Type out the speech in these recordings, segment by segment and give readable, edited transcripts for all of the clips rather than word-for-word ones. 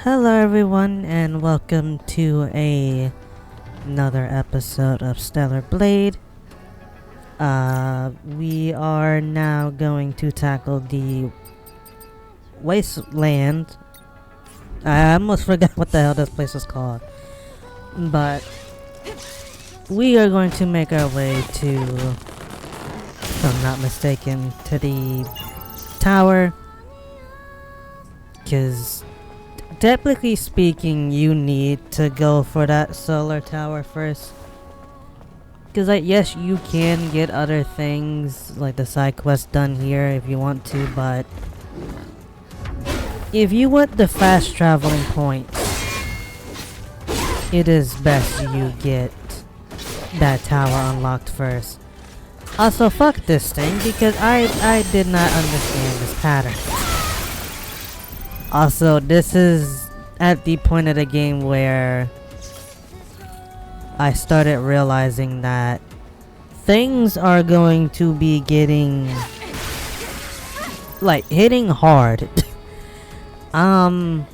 Hello everyone and welcome to another episode of StellarBlade. We are now going to tackle the wasteland. I almost forgot what the hell this place is called. But we are going to make our way to, if I'm not mistaken, to the tower. Because technically speaking, you need to go for that solar tower first. Because, like, yes, you can get other things, like the side quest done here if you want to, but if you want the fast traveling points, it is best you get that tower unlocked first. Also, fuck this thing, because I did not understand this pattern. Also, this is at the point of the game where I started realizing that things are going to be getting, like, hitting hard. And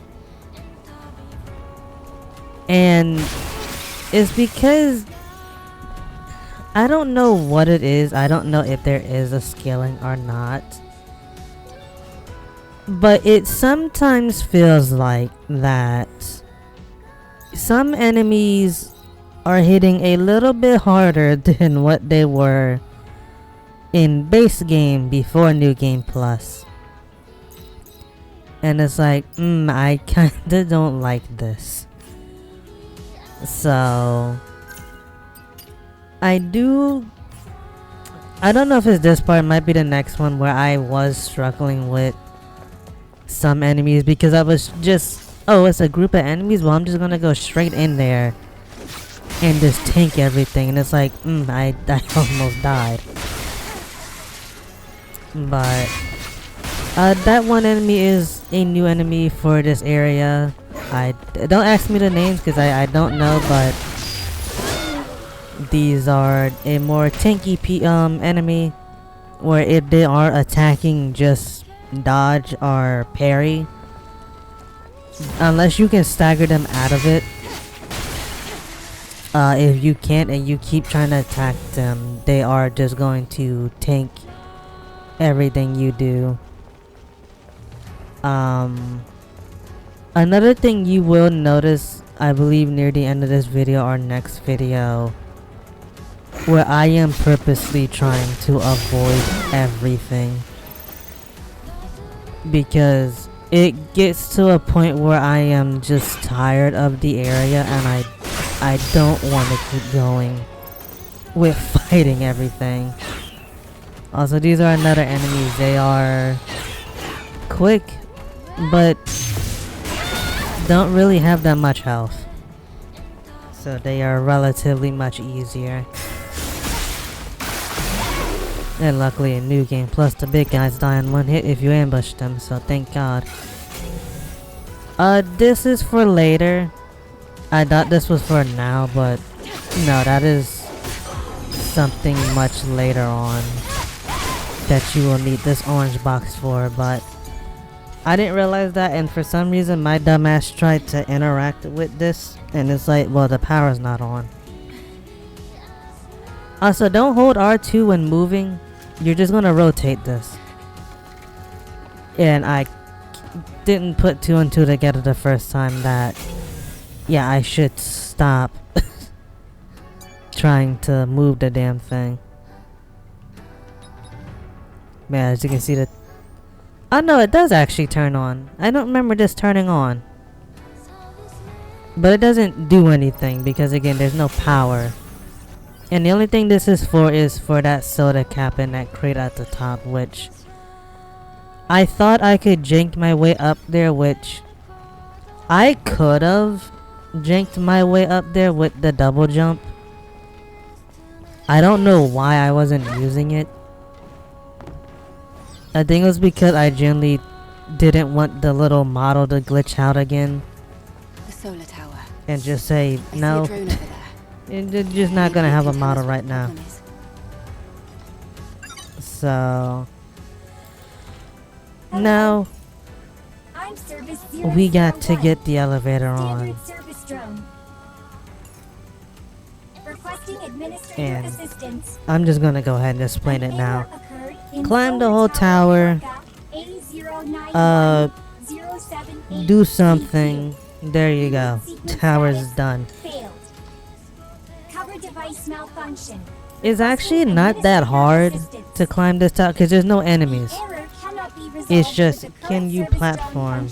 it's because I don't know what it is. I don't know if there is a scaling or not. But it sometimes feels like that some enemies are hitting a little bit harder than what they were in base game before New Game Plus. And it's like, I kinda don't like this. So I don't know if it's this part, it might be the next one where I was struggling with some enemies because I was just, oh, it's a group of enemies, well, I'm just gonna go straight in there and just tank everything, and it's like, I almost died. But that one enemy is a new enemy for this area. Don't ask me the names because I don't know, but these are a more tanky enemy where if they are attacking, just dodge or parry. Unless you can stagger them out of it. If you can't and you keep trying to attack them, they are just going to tank everything you do. Another thing you will notice, I believe near the end of this video or next video, where I am purposely trying to avoid everything. Because it gets to a point where I am just tired of the area and I don't want to keep going with fighting everything. Also, these are another enemies. They are quick, but don't really have that much health. So they are relatively much easier. And luckily in New Game Plus, the big guys die in one hit if you ambush them, so thank God. This is for later. I thought this was for now, but no, that is something much later on that you will need this orange box for, but I didn't realize that, and for some reason my dumbass tried to interact with this, and it's like, well, the power's not on. Also, don't hold R2 when moving. You're just gonna rotate this. And I didn't put two and two together the first time that, yeah, I should stop trying to move the damn thing. Man, as you can see that. Oh no, it does actually turn on. I don't remember this turning on. But it doesn't do anything because, again, there's no power. And the only thing this is for that soda cap in that crate at the top, which I thought I could jank my way up there, which I could have janked my way up there with the double jump. I don't know why I wasn't using it. I think it was because I generally didn't want the little model to glitch out again. The solar tower. And just say, no. I see a drone over there. They're just not gonna have a model right now. So no. I'm we got to get the elevator on. And I'm just gonna go ahead and explain it now. Climb the whole tower. Do something. There you go. Tower's done. It's actually not that hard to climb this tower because there's no enemies. It's just, can you platform?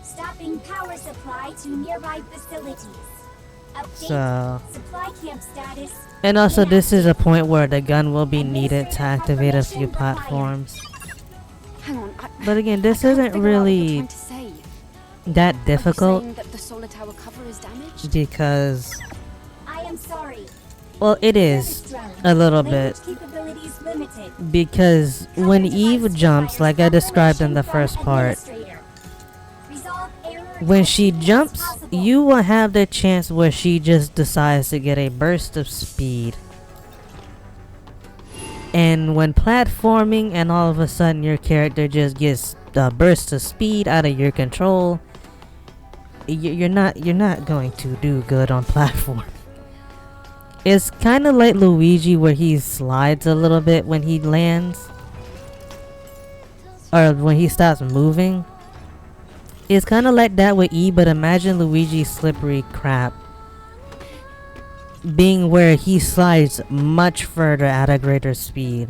Stopping power supply to nearby facilities. So, and also this is a point where the gun will be needed to activate a few platforms. Hang on. But again, this isn't really that difficult because, well, it is a little bit, because when Eve jumps, like I described in the first part, when she jumps, you will have the chance where she just decides to get a burst of speed. And when platforming and all of a sudden your character just gets a burst of speed out of your control, you're not going to do good on platform. It's kind of like Luigi where he slides a little bit when he lands, or when he stops moving. It's kind of like that with E, but imagine Luigi's slippery crap being where he slides much further at a greater speed.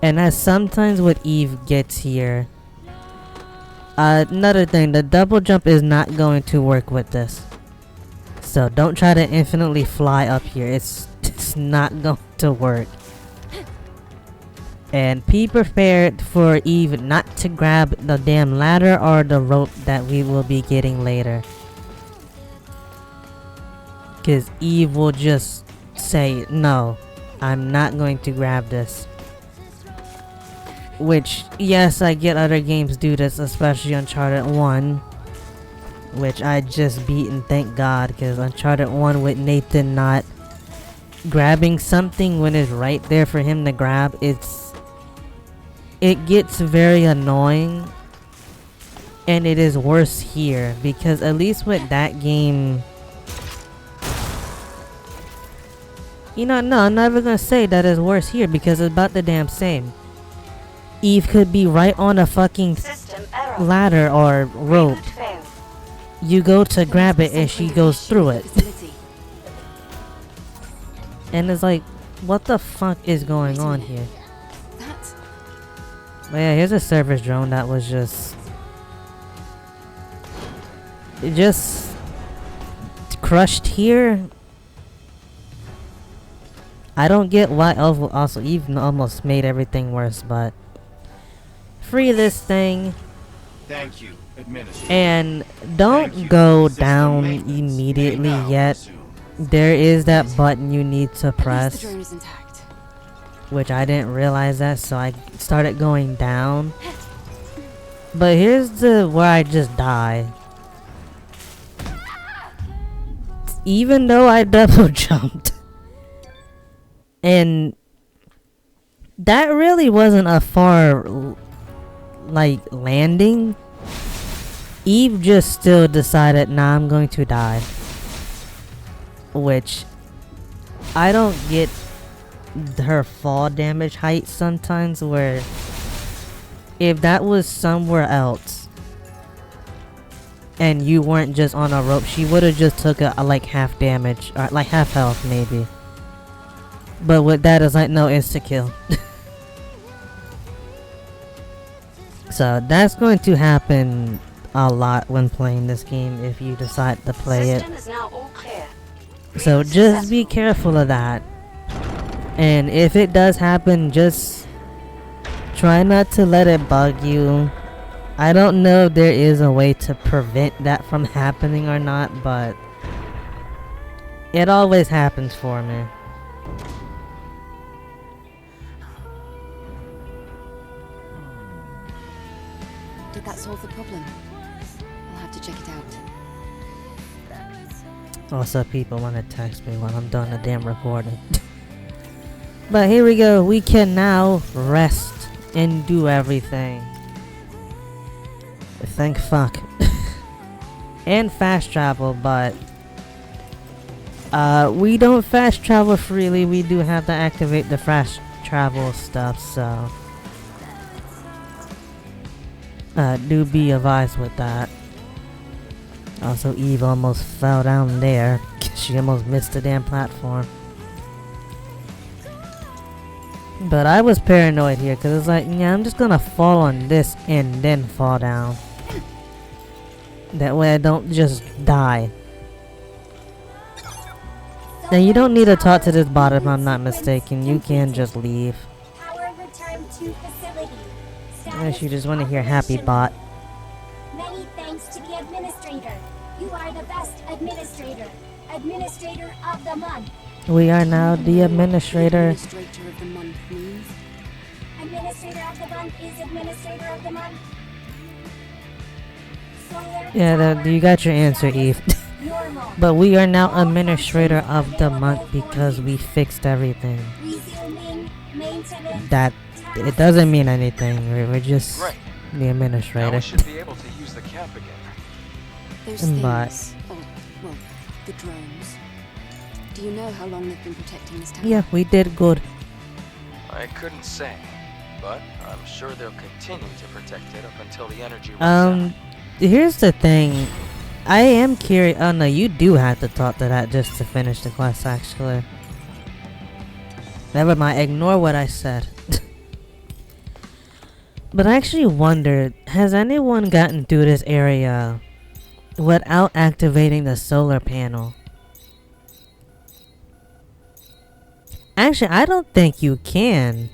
And that's sometimes what Eve gets here. Another thing, the double jump is not going to work with this. So don't try to infinitely fly up here. It's not going to work. And be prepared for Eve not to grab the damn ladder or the rope that we will be getting later. Because Eve will just say, no, I'm not going to grab this. Which, yes, I get other games do this, especially Uncharted 1. Which I just beat, and thank God, because Uncharted 1 with Nathan not grabbing something when it's right there for him to grab, it gets very annoying. And it is worse here, because at least with that game, you know, no, I'm never gonna say that it's worse here because it's about the damn same. Eve could be right on a fucking ladder or rope. You go to grab it and she goes through it. And it's like, what the fuck is going on here? But yeah, here's a service drone that was just crushed here. I don't get why. Also, Eve almost made everything worse, but free this thing. Thank you, Administrator. And don't go down immediately yet. There is that button you need to press, which I didn't realize that, so I started going down. But here's where I just die. Even though I double jumped. And that really wasn't a far, like, landing. Eve just still decided, nah, I'm going to die. Which, I don't get her fall damage height sometimes, where if that was somewhere else and you weren't just on a rope, she would have just took a like half damage, or like half health maybe. But with that, it's like, no, insta-kill. So that's going to happen a lot when playing this game if you decide to play it. So just be careful of that. And if it does happen, just try not to let it bug you. I don't know if there is a way to prevent that from happening or not, but it always happens for me. Did that solve the problem? I'll have to check it out. Also, people want to text me while I'm done the damn recording. But here we go. We can now rest and do everything. Thank fuck. And fast travel, but we don't fast travel freely. We do have to activate the fast travel stuff, so do be advised with that. Also, Eve almost fell down there. She almost missed the damn platform. But I was paranoid here because it's like, yeah, I'm just gonna fall on this and then fall down. That way I don't just die. Now you don't need to talk to this bot if I'm not mistaken. You can just leave. Power return to facility. Unless you just want to hear happy bot. Many thanks to the administrator. You are the best administrator. Administrator of the month. We are now the administrator. Administrator of the month means? Administrator of the month is administrator of the month. Solar Yeah, power you got your answer, Eve. normal. But we are now administrator of the month because we fixed everything. Resuming maintenance. That it doesn't mean anything. We're just Right. the Now administrator. we should be able to use the camp again. Those things. But- Oh, well, the drones. Do you know how long they've been protecting this town? Yeah, we did good. I couldn't say, but I'm sure they'll continue to protect it up until the energy runs out. Here's the thing. I am curious. Oh no, you do have to talk to that just to finish the quest, actually. Never mind, ignore what I said. But I actually wondered, has anyone gotten through this area without activating the solar panel? Actually, I don't think you can.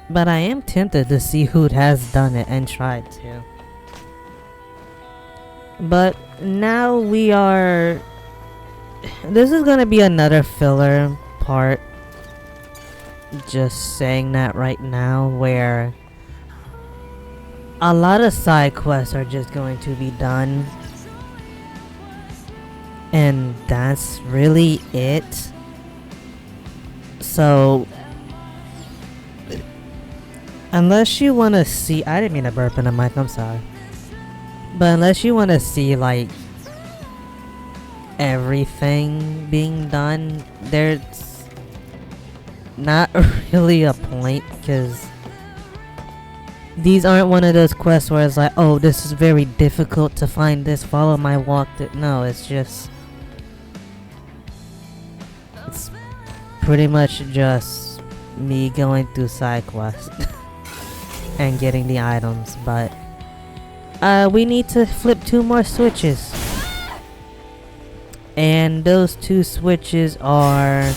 But I am tempted to see who has done it and tried to. But now we are... This is gonna be another filler part. Just saying that right now, where a lot of side quests are just going to be done. And that's really it. So... Unless you want to see... I didn't mean to burp in the mic, I'm sorry. But unless you want to see, like, everything being done, there's not really a point, because these aren't one of those quests where it's like, oh, this is very difficult to find this, follow my walk. No, it's just... It's pretty much just me going through side quests. And getting the items, but we need to flip 2 more switches, and those 2 switches are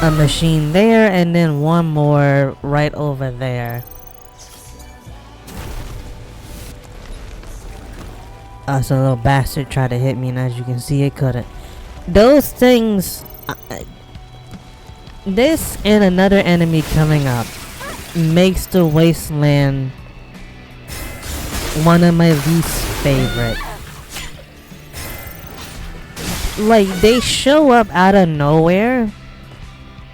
a machine there and then 1 more right over there. So a little bastard tried to hit me, and as you can see, it couldn't. Those things, this and another enemy coming up makes the wasteland one of my least favorite. Like, they show up out of nowhere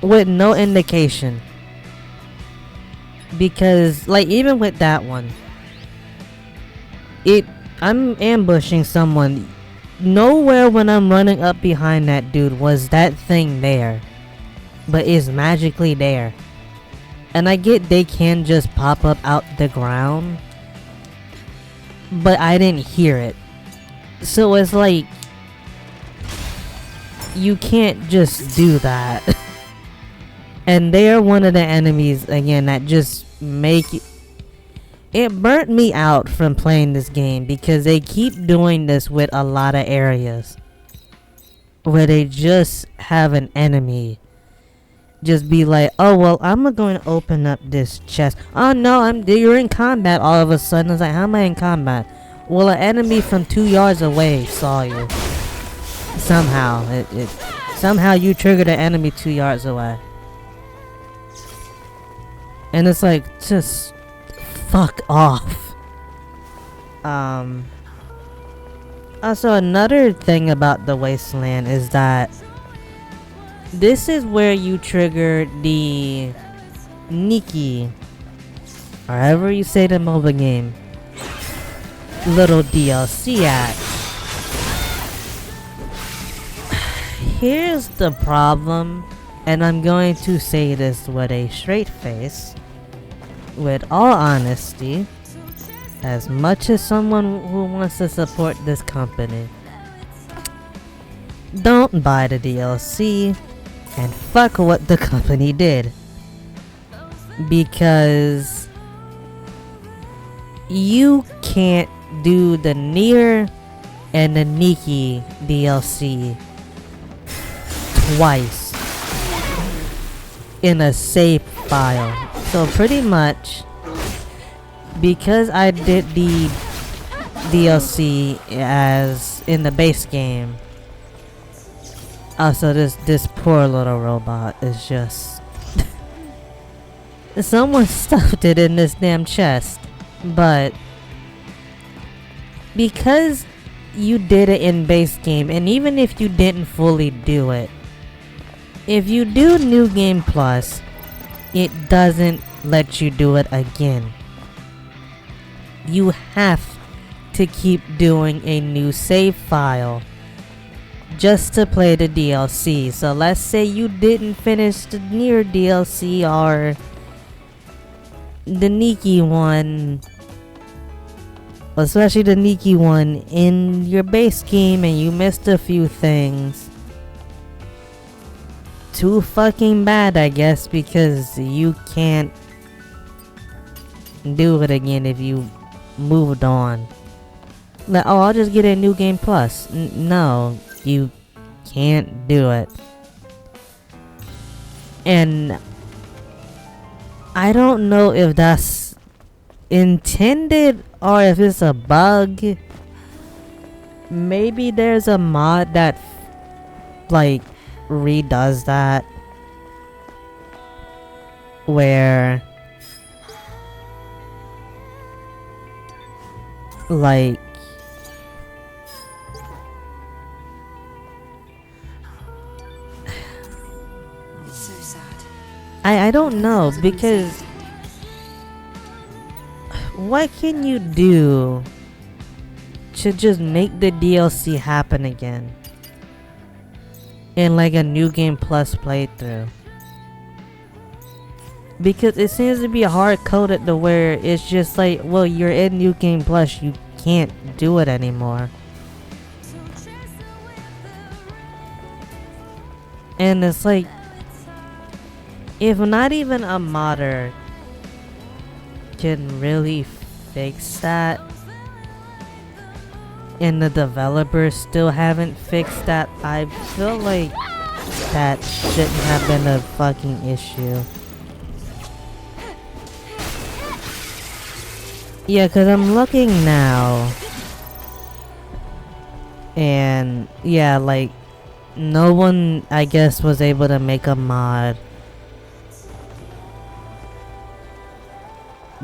with no indication. Because, like, even with that one, I'm ambushing someone. Nowhere when I'm running up behind that dude was that thing there, but it's magically there. And I get they can just pop up out the ground, but I didn't hear it. So it's like, you can't just do that. And they are one of the enemies, again, that just make it... It burnt me out from playing this game, because they keep doing this with a lot of areas. Where they just have an enemy just be like, oh, well, I'm going to open up this chest. Oh, no, you're in combat all of a sudden. It's like, how am I in combat? Well, an enemy from 2 yards away saw you. Somehow. Somehow you triggered an enemy 2 yards away. And it's like, just fuck off. Also, another thing about the Wasteland is that this is where you trigger the Nikki or however you say the mobile game, little DLC at. Here's the problem, and I'm going to say this with a straight face, with all honesty, as much as someone who wants to support this company. Don't buy the DLC, and fuck what the company did. Because you can't do the Nier and the Nikki DLC twice in a save file. So pretty much, because I did the DLC as in the base game, also this poor little robot is just someone stuffed it in this damn chest. But because you did it in base game, and even if you didn't fully do it, if you do New Game Plus, it doesn't let you do it again. You have to keep doing a new save file just to play the DLC. So let's say you didn't finish the Nier DLC or the Nikki one, especially the Nikki one, in your base game, and you missed a few things. Too fucking bad, I guess, because you can't do it again if you moved on. Like, oh, I'll just get a New Game Plus. No, you can't do it. And I don't know if that's intended or if it's a bug. Maybe there's a mod that like redoes that, where like So sad. I don't know, because what can you do to just make the DLC happen again in like a New Game Plus playthrough? Because it seems to be hard coded to where it's just like, well, you're in New Game Plus, you can't do it anymore. And it's like, if not even a modder can really fix that, and the developers still haven't fixed that, I feel like that shouldn't have been a fucking issue. Yeah, cause I'm looking now, and yeah, like no one, I guess, was able to make a mod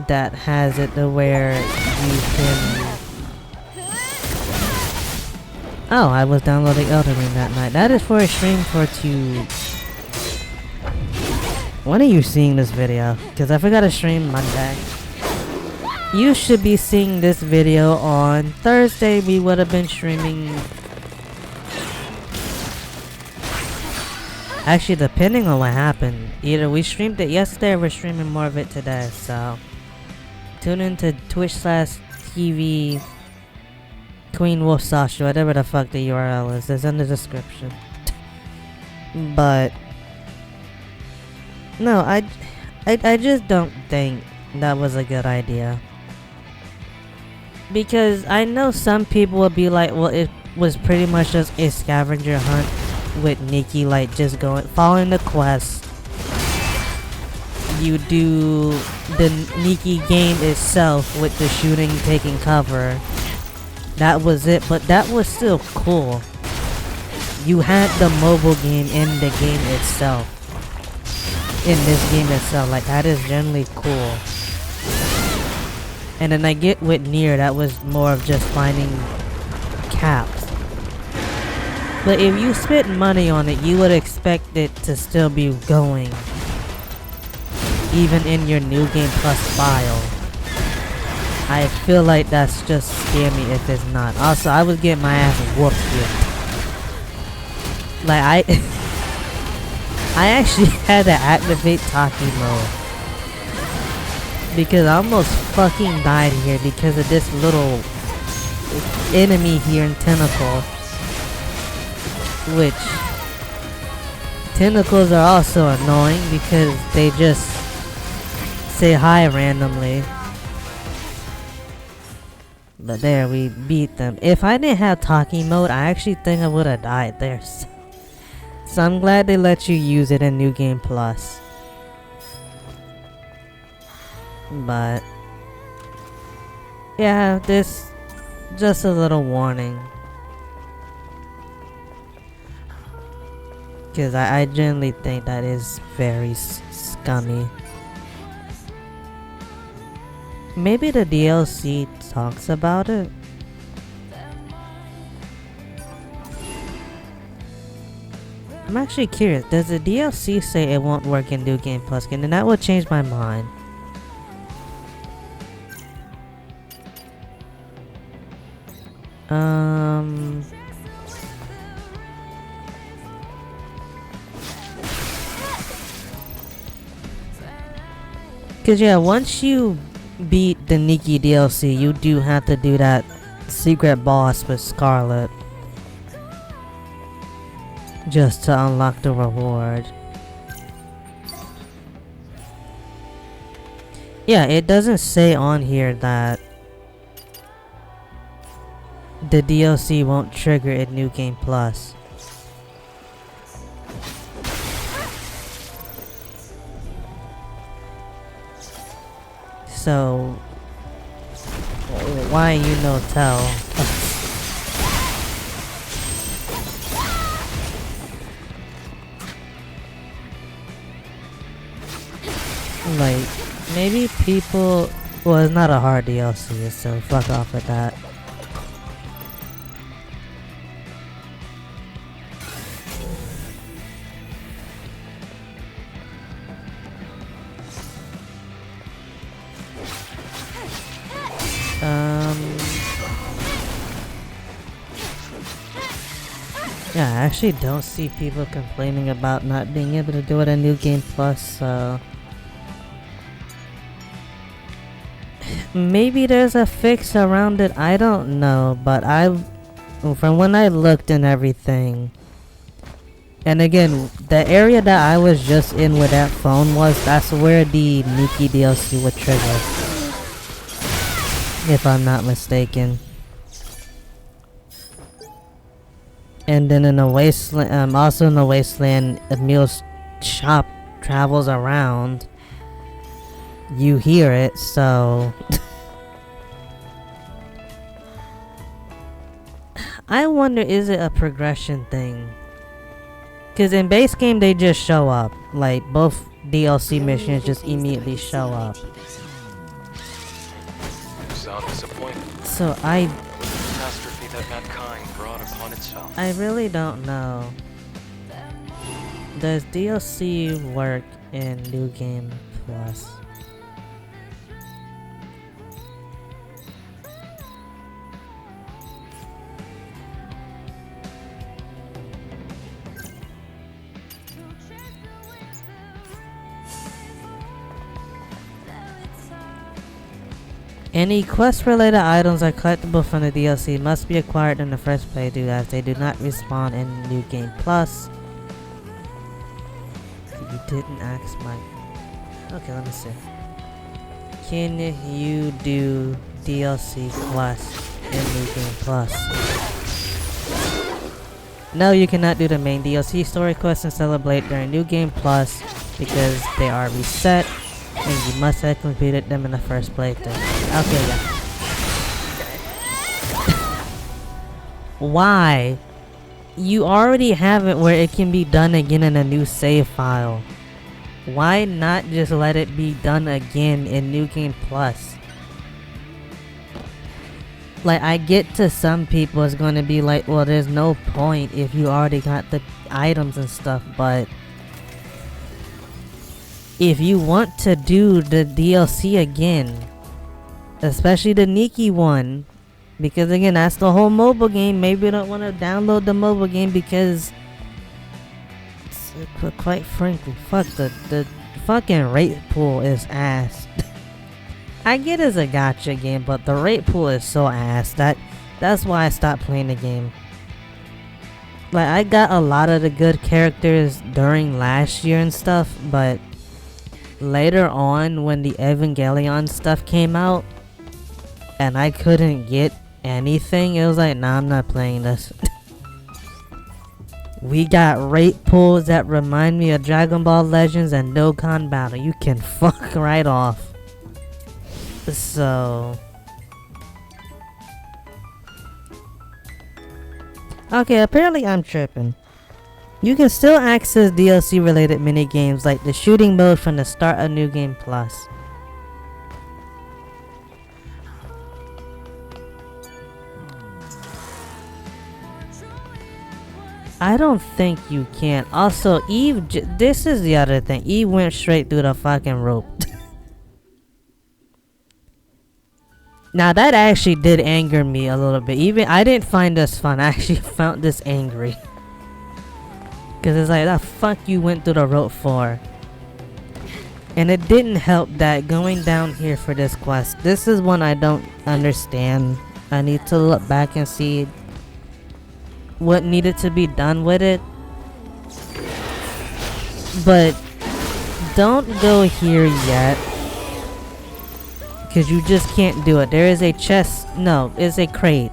that has it to where you can. Oh, I was downloading Elden Ring that night. That is for a stream for two. When are you seeing this video? Because I forgot to stream Monday. You should be seeing this video on Thursday. We would have been streaming. Actually, depending on what happened, either we streamed it yesterday or we're streaming more of it today. So tune into Twitch/TV Queen Wolf Sasha, whatever the fuck the URL is. It's in the description. But no, I just don't think that was a good idea. Because I know some people will be like, well, it was pretty much just a scavenger hunt with Nikki, like just following the quest. You do the Nikki game itself with the shooting, taking cover. That was it, but that was still cool. You had the mobile game in the game itself. In this game itself, like that is generally cool. And then I get with Nier, that was more of just finding caps. But if you spent money on it, you would expect it to still be going, even in your New Game Plus file. I feel like that's just scammy if it's not. Also, I would get my ass whooped here. Like, I actually had to activate Taki mode. Because I almost fucking died here because of this little enemy here in Tentacle. Which, tentacles are also annoying because they just say hi randomly. But there, we beat them. If I didn't have Taki mode, I actually think I would have died there. So I'm glad they let you use it in New Game Plus. But yeah, this just a little warning. Because I genuinely think that is very scummy. Maybe the DLC talks about it. I'm actually curious, does the DLC say it won't work in New Game Plus? And then that would change my mind. Cause yeah, once you beat the Nikki DLC, you do have to do that secret boss with Scarlet. Just to unlock the reward. Yeah, it doesn't say on here that the DLC won't trigger in New Game Plus. So why you no tell? Like, maybe people, well, it's not a hard DLC, so fuck off with that. Yeah, I actually don't see people complaining about not being able to do it in New Game Plus, so maybe there's a fix around it, I don't know, but from when I looked and everything, and again, the area that I was just in with that phone that's where the Nikki DLC would trigger, if I'm not mistaken. And then in the wasteland, also in the wasteland, Emil's shop travels around. You hear it, so I wonder, is it a progression thing? Cause in base game they just show up, like both DLC missions just immediately show up. Sound disappointed. So Catastrophe that mankind brought upon itself. I really don't know. Does DLC work in New Game Plus? Any quest-related items are collectible from the DLC must be acquired in the first playthrough, as they do not respawn in New Game Plus. You didn't ask Mike. Okay, let me see. Can you do DLC quests in New Game Plus? No, you cannot do the main DLC story quests in StellarBlade during New Game Plus because they are reset. And you must have completed them in the first playthrough. Okay, yeah. Why? You already have it where it can be done again in a new save file. Why not just let it be done again in New Game Plus? Like, I get to some people it's gonna be like, well, there's no point if you already got the items and stuff, but if you want to do the DLC again, especially the Nikki one, because again, that's the whole mobile game. Maybe you don't want to download the mobile game because, quite frankly, fuck the fucking rate pool is ass. I get it's a gacha game, but the rate pool is so ass. That's why I stopped playing the game. Like, I got a lot of the good characters during last year and stuff, but later on when the Evangelion stuff came out and I couldn't get anything, it was like, nah, I'm not playing this. We got rate pools that remind me of Dragon Ball Legends and Dokkan Battle. You can fuck right off. So okay, apparently I'm tripping. You can still access DLC related minigames like the shooting mode from the Start a New Game Plus. I don't think you can. Also, Eve, this is the other thing. Eve went straight through the fucking rope. Now that actually did anger me a little bit. Even I didn't find this fun. I actually found this angry. Cause it's like, the fuck you went through the rope for? And it didn't help that going down here for this quest. This is one I don't understand. I need to look back and see what needed to be done with it. But don't go here yet. Because you just can't do it. There is a chest. No, it's a crate.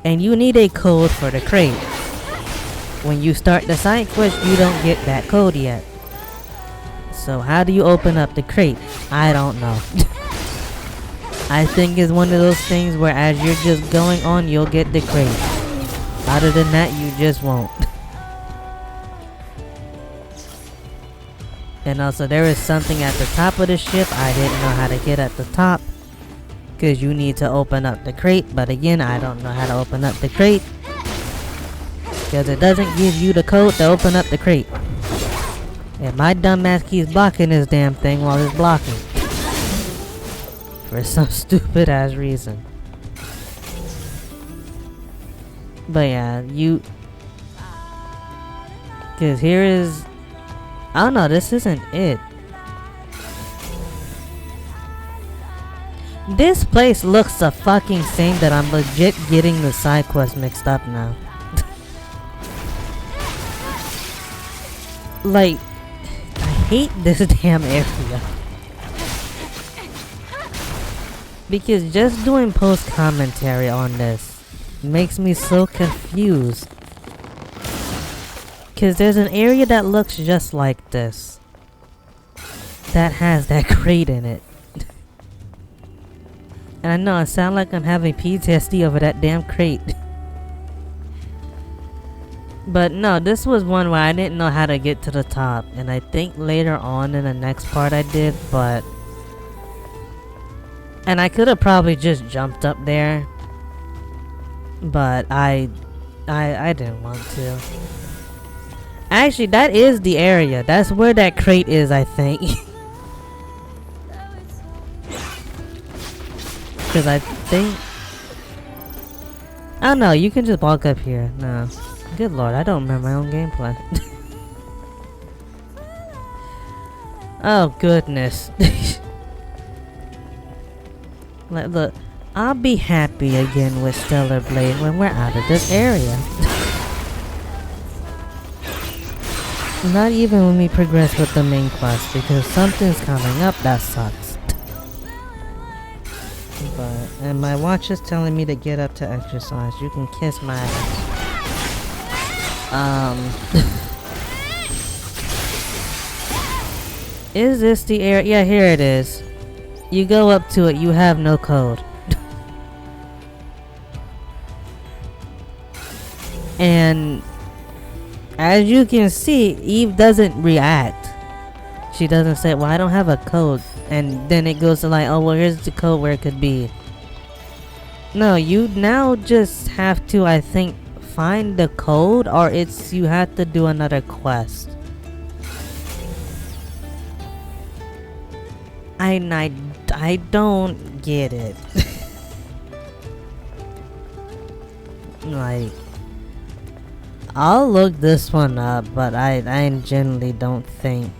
And you need a code for the crate. When you start the side quest, you don't get that code yet. So how do you open up the crate? I don't know. I think it's one of those things where as you're just going on, you'll get the crate. Other than that, you just won't. And also, there is something at the top of the ship I didn't know how to get at the top. Because you need to open up the crate. But again, I don't know how to open up the crate. Because it doesn't give you the code to open up the crate. And my dumbass keeps blocking this damn thing while it's blocking. For some stupid ass reason. But yeah, because here is... I don't know, this isn't it. This place looks the fucking same that I'm legit getting the side quest mixed up now. Like, I hate this damn area. Because just doing post commentary on this makes me so confused. Because there's an area that looks just like this. That has that crate in it. And I know I sound like I'm having PTSD over that damn crate. But no, this was one where I didn't know how to get to the top. And I think later on in the next part I did, but... And I could have probably just jumped up there. But I didn't want to. Actually, that is the area. That's where that crate is, I think. Because I think... I don't know, you can just walk up here. No. Good lord, I don't remember my own gameplay. Oh, goodness. Like, look, I'll be happy again with StellarBlade when we're out of this area. Not even when we progress with the main quest, because something's coming up that sucks. But, and my watch is telling me to get up to exercise. You can kiss my ass. Is this the area? Yeah, here it is. You go up to it, you have no code. And as you can see, Eve doesn't react. She doesn't say, well, I don't have a code. And then it goes to like, oh, well, here's the code where it could be. No, you now just have to, I think, find the code, or it's you have to do another quest. I I don't get it. Like, I'll look this one up, but I generally don't think.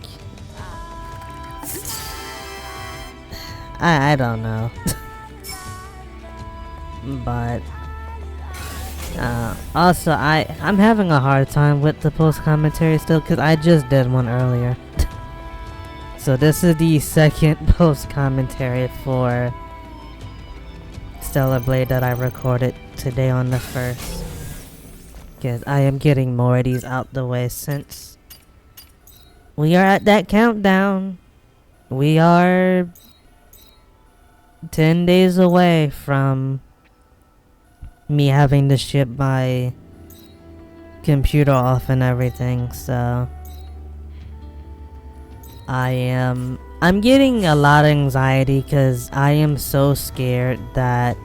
I don't know. But also I'm having a hard time with the post commentary still, because I just did one earlier. So this is the second post commentary for StellarBlade that I recorded today on the 1st, because I am getting more of these out the way since we are at that countdown. We are 10 days away from me having to ship my computer off and everything, so I'm getting a lot of anxiety because I am so scared that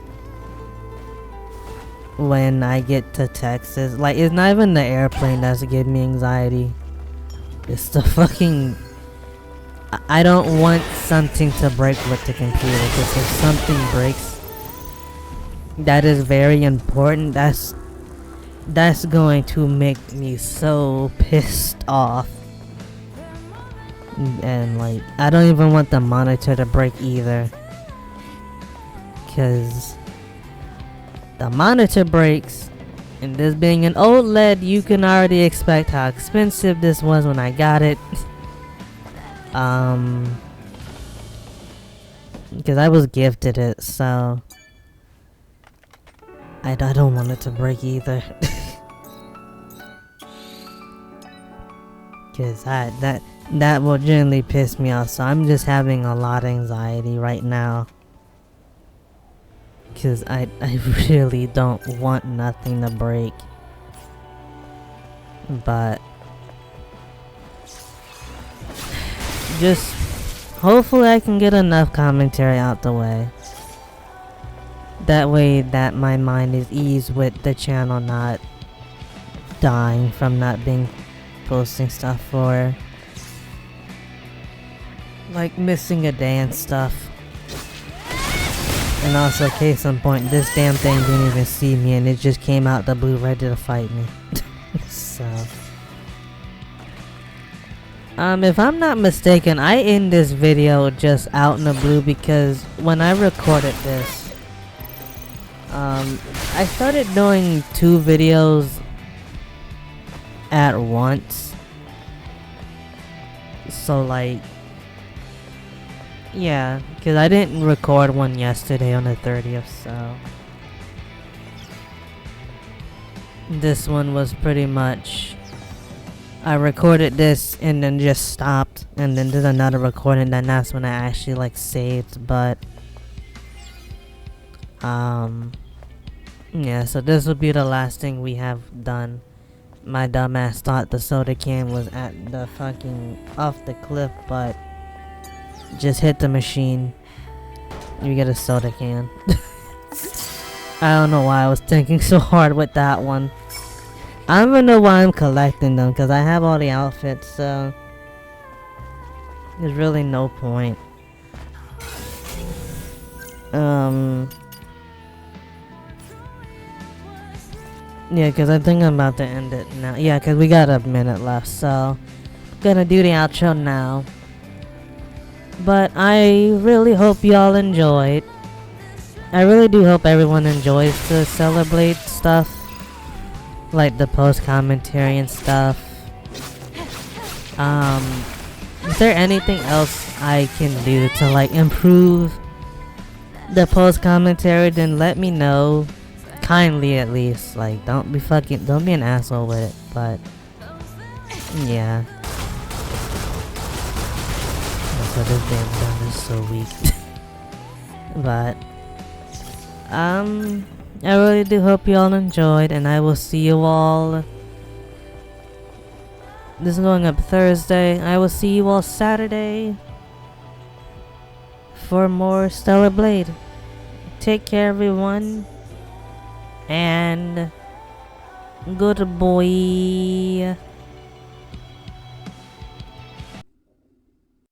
when I get to Texas, like, it's not even the airplane that's giving me anxiety, it's the fucking, I don't want something to break with the computer, because if something breaks that is very important, that's going to make me so pissed off. And like, I don't even want the monitor to break either, because the monitor breaks, and this being an OLED, you can already expect how expensive this was when I got it. Because I was gifted it, so I don't want it to break either. Because that will generally piss me off, so I'm just having a lot of anxiety right now. Because I really don't want nothing to break. But just hopefully I can get enough commentary out the way. That way that my mind is eased with the channel not dying from not being posting stuff for like missing a day and stuff. And also, case in point, this damn thing didn't even see me and it just came out the blue ready to fight me. So if I'm not mistaken, I end this video just out in the blue because when I recorded this, I started doing 2 videos at once. So like, yeah, because I didn't record one yesterday on the 30th, so this one was pretty much, I recorded this and then just stopped and then did another recording, and that's when I actually like saved. But yeah, so this will be the last thing we have done. My dumbass thought the soda can was at the fucking off the cliff, but just hit the machine, you get a soda can. I don't know why I was thinking so hard with that one. I don't even know why I'm collecting them, because I have all the outfits, so there's really no point. Yeah, because I think I'm about to end it now. Yeah, because we got a minute left, so I'm gonna do the outro now. But I really hope y'all enjoyed. I really do hope everyone enjoys the StellarBlade stuff, like the post commentary and stuff. Is there anything else I can do to like improve the post commentary? Then let me know, kindly at least. Like, don't be an asshole with it. But yeah. So this damn gun is so weak. But I really do hope you all enjoyed, and I will see you all. This is going up Thursday. I will see you all Saturday for more StellarBlade. Take care, everyone, and goodbye.